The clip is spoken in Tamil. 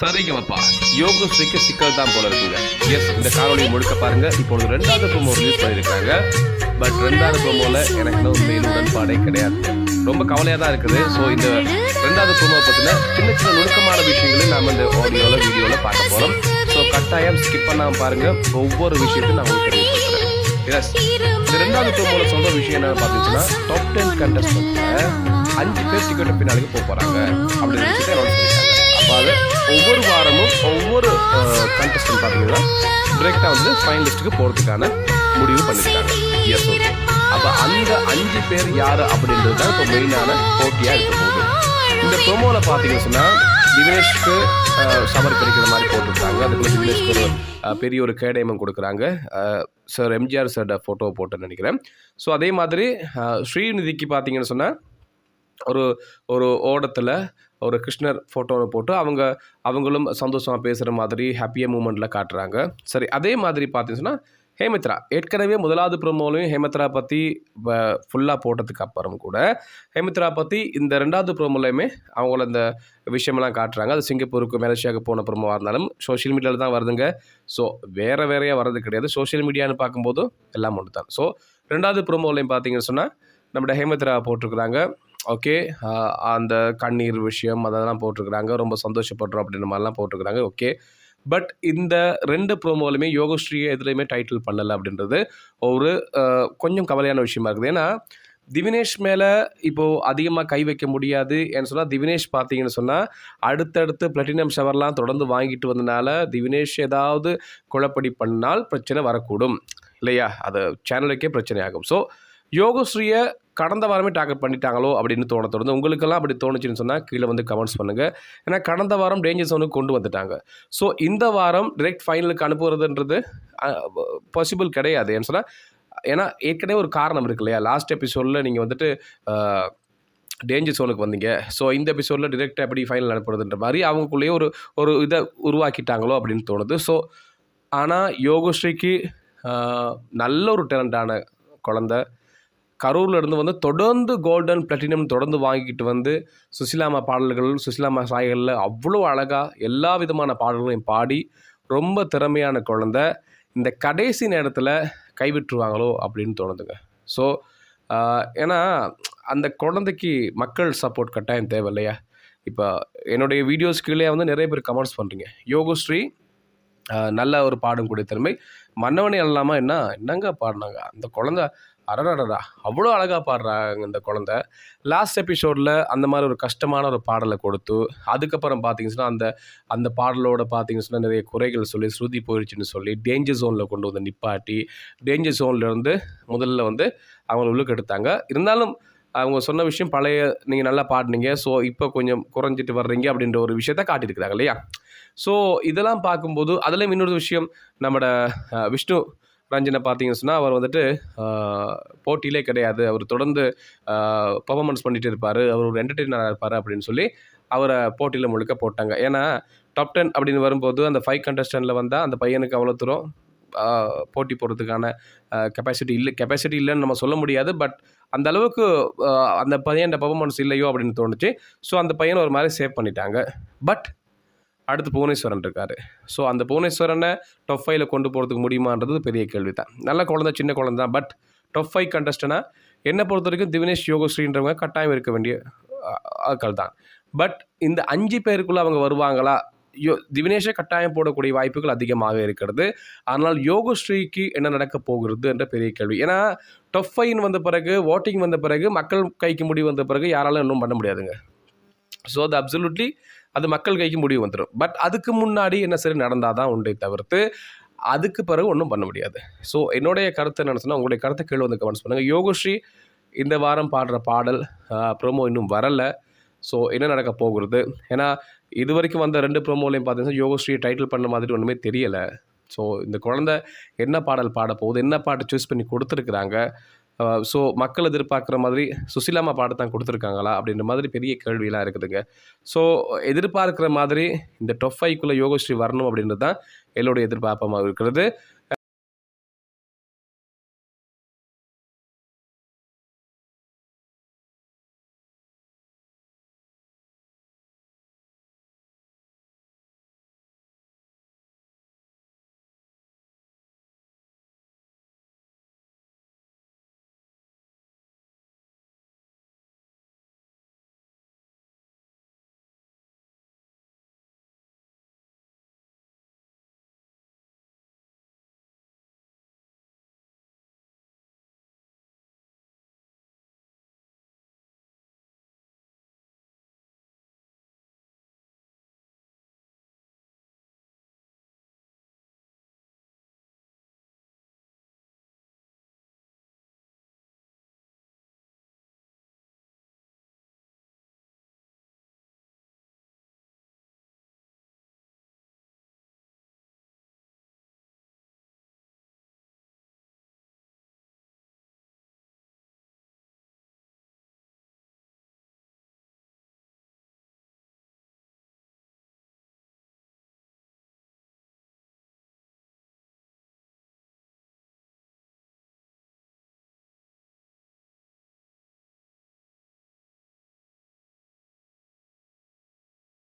சரிங்கப்பா, யோகஸ்ரீக்கு சிக்கல் தான் போல இருக்குங்க. எஸ், இந்த காணொலியை முழுக்க பாருங்க. இப்பொழுது 2வது ப்ரோமோ ரிலீஸ் பண்ணியிருக்காங்க. பட் 2வது ப்ரோமோல எனக்கு உண்மையில் உடன்பாடே கிடையாது. ரொம்ப கவலையாக தான் இருக்குது. ஸோ இந்த 2வது ப்ரோமோ பற்றின சின்ன சின்ன நுணுக்கமான விஷயங்களை நாம் இந்த ஆடியோவில் வீடியோவில் பார்க்க போகிறோம். ஸோ கட்டாயம் ஸ்கிப் பண்ணாமல் பாருங்க. ஒவ்வொரு விஷயத்தையும் நான் உங்களுக்கு தெரிவிக்கிறேன். எஸ், இந்த 2வது ப்ரோமோவில் சொல்கிற விஷயம் என்னன்னு பார்த்தீங்கன்னா, டாப் 10 கண்டஸ்டன்ட்ல 5 பேர் டிக்கெட் பின்னாலுக்கு போக போகிறாங்க அப்படின்னு விஷயத்தை அனௌன்ஸ் பண்ணியிருக்காங்க. அது ஒவ்வொரு வாரமும் ஒவ்வொரு கண்டஸ்டன்ட் பார்த்தீங்கன்னா டிரெக்டாக வந்து ஃபைனலிஸ்ட்டுக்கு போகிறதுக்கான முடிவு பண்ணியிருக்காங்க. Yes, okay. அப்போ அந்த 5 பேர் யார் அப்படின்றது தான் இப்போ மெயினான போட்டியாக இருக்க போகுது. இந்த ப்ரோமோவில் பார்த்தீங்கன்னு சொன்னால் தினேஷ்க்கு சவர் கிடைக்கிற மாதிரி போட்டுருக்காங்க. அதுக்குள்ள தினேஷ்க்கு ஒரு பெரிய ஒரு கேடயமும் கொடுக்குறாங்க. சார் எம்ஜிஆர் சார் ஃபோட்டோ போட்டுன்னு நினைக்கிறேன். ஸோ அதே மாதிரி ஸ்ரீநிதிக்கு பார்த்தீங்கன்னு சொன்னால் ஒரு ஒரு ஓடத்தில் ஒரு கிருஷ்ணர் ஃபோட்டோவை போட்டு அவங்களும் சந்தோஷமாக பேசுகிற மாதிரி ஹாப்பியாக மூமெண்ட்டில் காட்டுறாங்க. சரி, அதே மாதிரி பார்த்தீங்கன்னா ஹேமித்ரா ஏற்கனவே 1வது ப்ரோமோலையும் ஹேமித்ரா பற்றி ஃபுல்லாக போட்டதுக்கு அப்புறம் கூட ஹேமித்ரா பற்றி இந்த 2வது ப்ரோமோலையுமே அவங்கள இந்த விஷயமெல்லாம் காட்டுறாங்க. அது சிங்கப்பூருக்கு மலேசியாவுக்கு போன ப்ரோமோவாக இருந்தாலும் சோஷியல் மீடியாவில் தான் வருதுங்க. ஸோ வேறையாக வர்றது கிடையாது. சோஷியல் மீடியான்னு பார்க்கும்போது எல்லாம் ஒன்று தான். ஸோ 2வது ப்ரோமோலையும் பார்த்தீங்கன்னு சொன்னால் நம்மளோட ஹேமித்ரா போட்டிருக்கிறாங்க. ஓகே, அந்த கண்ணீர் விஷயம் அதெல்லாம் போட்டிருக்கிறாங்க. ரொம்ப சந்தோஷப்படுறோம் அப்படின்ற மாதிரிலாம் போட்டிருக்கிறாங்க. ஓகே, பட் இந்த 2 ப்ரோமோலையுமே யோகஸ்ரீயை எதுலையுமே டைட்டில் பண்ணலை அப்படின்றது ஒரு கொஞ்சம் கவலையான விஷயமா இருக்குது. ஏன்னா திவினேஷ் மேலே இப்போது அதிகமாக கை வைக்க முடியாது. ஏன்னு சொன்னால் திவினேஷ் பார்த்தீங்கன்னு சொன்னால் அடுத்தடுத்து பிளாட்டினம் ஷவர்லாம் தொடர்ந்து வாங்கிட்டு வந்தனால திவினேஷ் ஏதாவது குழப்படி பண்ணால் பிரச்சனை வரக்கூடும் இல்லையா? அது சேனலுக்கே பிரச்சனை ஆகும். ஸோ யோகஸ்ரீயை கடந்த வாரமே டார்கெட் பண்ணிட்டாங்களோ அப்படின்னு தோணுது. உங்களுக்கெல்லாம் அப்படி தோணுச்சுன்னு சொன்னால் கீழே வந்து கமெண்ட்ஸ் பண்ணுங்கள். ஏன்னா கடந்த வாரம் டேஞ்சர் ஜோனுக்கு கொண்டு வந்துட்டாங்க. ஸோ இந்த வாரம் டிரெக்ட் ஃபைனலுக்கு அனுப்புறதுன்றது பாசிபிள் கிடையாது. ஏன்னு சொன்னால் ஏன்னா ஏற்கனவே ஒரு காரணம் இருக்கு இல்லையா? லாஸ்ட் எபிசோடில் நீங்கள் வந்துட்டு டேஞ்சர் ஜோனுக்கு வந்தீங்க. ஸோ இந்த எபிசோடில் டிரெக்டாக எப்படி ஃபைனல் அனுப்புறதுன்ற மாதிரி அவங்களுக்குள்ளேயே ஒரு இதை உருவாக்கிட்டாங்களோ அப்படின்னு தோணுது. ஸோ ஆனால் யோகஸ்ரீக்கு நல்ல ஒரு டேலண்டான குழந்தை கரூரில் இருந்து வந்து தொடர்ந்து கோல்டன் பிளாட்டினம் தொடர்ந்து வாங்கிக்கிட்டு வந்து சுசிலாமா பாடல்கள் சுசிலாமா சாய்களில் அவ்வளோ அழகாக எல்லா விதமான பாடல்களையும் பாடி ரொம்ப திறமையான குழந்தை. இந்த கடைசி நேரத்தில் கைவிட்டுருவாங்களோ அப்படின்னு தோணுதுங்க. ஸோ ஏன்னா அந்த குழந்தைக்கு மக்கள் சப்போர்ட் கட்டாயம் தேவை இல்லையா? இப்போ என்னுடைய வீடியோஸ் கீழே வந்து நிறைய பேர் கமெண்ட்ஸ் பண்ணுறீங்க, யோகஸ்ரீ நல்ல ஒரு பாடும் கூடிய திறமை, மன்னவனே அல்லாமல் என்னங்க பாடினாங்க அந்த குழந்தை, அடடா அவ்வளோ அழகாக பாடுறாங்க இந்த குழந்தை. லாஸ்ட் எபிசோடில் அந்த மாதிரி ஒரு கஷ்டமான ஒரு பாடலை கொடுத்து அதுக்கப்புறம் பார்த்தீங்கன்னா அந்த பாடலோட பார்த்தீங்கன்னா நிறைய குறைகள் சொல்லி ஸ்ருதி போயிடுச்சுன்னு சொல்லி டேஞ்சர் ஜோனில் கொண்டு வந்து நிப்பாட்டி டேஞ்சர் ஜோன்லேருந்து முதல்ல வந்து அவங்கள உள்ளுக்கு எடுத்தாங்க. இருந்தாலும் அவங்க சொன்ன விஷயம் பழைய நீங்கள் நல்லா பாடினீங்க, ஸோ இப்போ கொஞ்சம் குறைஞ்சிட்டு வர்றீங்க அப்படின்ற ஒரு விஷயத்த காட்டியிருக்கிறாங்க இல்லையா? ஸோ இதெல்லாம் பார்க்கும்போது அதுலேயும் இன்னொரு விஷயம், நம்மளோட விஷ்ணு ரஞ்சனை பார்த்தீங்கன்னு சொன்னால் அவர் வந்துட்டு போட்டியிலே கிடையாது, அவர் தொடர்ந்து பர்ஃபார்மன்ஸ் பண்ணிகிட்டு இருப்பார், அவர் ஒரு என்டர்டெய்னராக இருப்பார் அப்படின்னு சொல்லி அவரை போட்டியில் முழுக்க போட்டாங்க. ஏன்னா டாப் 10 அப்படின்னு வரும்போது அந்த 5 கண்டஸ்டன்ட்டில் வந்தால் அந்த பையனுக்கு அவ்வளோ தூரம் போட்டி போடுறதுக்கான கெப்பாசிட்டி இல்லைன்னு நம்ம சொல்ல முடியாது. பட் அந்த அளவுக்கு அந்த பையன் பர்ஃபார்மன்ஸ் இல்லையோ அப்படின்னு தோணுச்சு. ஸோ அந்த பையனை ஒரு மாதிரி சேவ் பண்ணிட்டாங்க. பட் அடுத்து புவனேஸ்வரன் இருக்கார். ஸோ அந்த புவனேஸ்வரனை டாப் 5 கொண்டு போகிறதுக்கு முடியுமான்றது பெரிய கேள்வி தான். நல்ல குழந்தை, சின்ன குழந்தை தான். பட் டாப் 5 கண்டஸ்டனாக என்னை பொறுத்த வரைக்கும் திவினேஷ் யோகஸ்ரீன்றவங்க கட்டாயம் இருக்க வேண்டிய ஆட்கள் தான். பட் இந்த 5 பேருக்குள்ளே அவங்க வருவாங்களா? திவினேஷை கட்டாயம் போடக்கூடிய வாய்ப்புகள் அதிகமாக இருக்கிறது. ஆனால் யோகஸ்ரீக்கு என்ன நடக்க போகிறது என்ற பெரிய கேள்வி. ஏன்னா டாப் 5 வந்த பிறகு, ஓட்டிங் வந்த பிறகு, மக்கள் கைக்கு முடிவு வந்த பிறகு யாராலும் இன்னும் பண்ண முடியாதுங்க. ஸோ அது அப்சல்யூட்லி அது மக்கள் கைக்கு முடிவு வந்துடும். பட் அதுக்கு முன்னாடி என்ன சரி நடந்தால் தான் உண்டை தவிர்த்து அதுக்கு பிறகு ஒன்றும் பண்ண முடியாது. ஸோ என்னுடைய கருத்து என்ன சொன்னால் உங்களுடைய கருத்தை கீழே வந்து கமெண்ட்ஸ் பண்ணுங்கள். யோகஸ்ரீ இந்த வாரம் பாடுற பாடல் ப்ரோமோ இன்னும் வரலை. ஸோ என்ன நடக்க போகிறது? ஏன்னா இது வரைக்கும் வந்த 2 ப்ரோமோலையும் பார்த்தீங்கன்னா யோகஸ்ரீ டைட்டில் பண்ண மாதிரி ஒன்றுமே தெரியலை. ஸோ இந்த குழந்தை என்ன பாடல் பாட போகுது, என்ன பாட்டு சூஸ் பண்ணி கொடுத்துருக்குறாங்க, ஸோ மக்கள் எதிர்பார்க்குற மாதிரி சுசிலாமா பாட்டு தான் கொடுத்துருக்காங்களா அப்படின்ற மாதிரி பெரிய கேள்வியெலாம் இருக்குதுங்க. ஸோ எதிர்பார்க்குற மாதிரி இந்த டாப் 5க்குள்ளே யோகஸ்ரீ வரணும் அப்படின்றது தான் என்னுடைய எதிர்பார்ப்பாக இருக்கிறது.